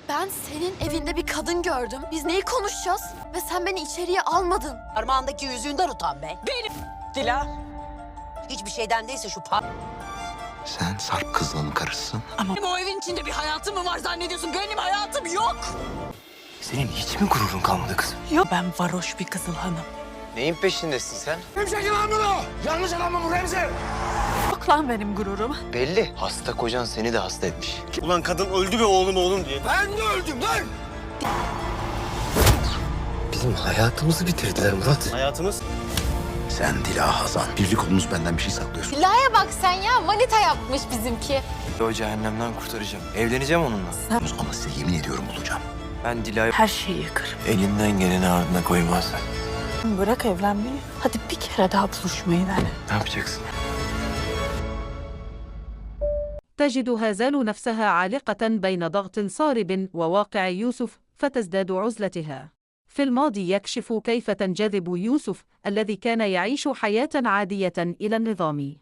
Ben senin evinde bir kadın gördüm. Biz neyi konuşacağız? Ve sen beni içeriye almadın. Parmağındaki yüzüğünden utan be. Benim Dila. Hiçbir şeyden değilse şu Sen Sarp kızlığının karısısın. ama o evin içinde bir hayatım mı var zannediyorsun? Benim hayatım yok. Senin hiç mi gururun kalmadı kızım? Yok. Ben varoş bir Kızıl Hanım. Neyin peşindesin sen? Yok lan benim gururum. Belli. Hasta kocan seni de hasta etmiş. Ulan kadın öldü be oğlum diye. Bizim hayatımızı bitirdiler Murat. Hayatımız Sen Dila Hazan. Birlik olunuz benden bir şey saklıyorsun. Dila'ya bak sen ya. Manita yapmış bizimki. O cehennemden kurtaracağım. Evleneceğim onunla. Ama size yemin ediyorum bulacağım. Ben Dila'yı Her şeyi yıkarım. elinden geleni ardına koymaz. Bırak evlenmeyi. Hadi bir kere daha buluşmayı dene. Ne yapacaksın? تجد هازال نفسها عالقة بين ضغط صارب وواقع يوسف فتزداد عزلتها. في الماضي يكشف كيف تنجذب يوسف الذي كان يعيش حياة عادية إلى النظام.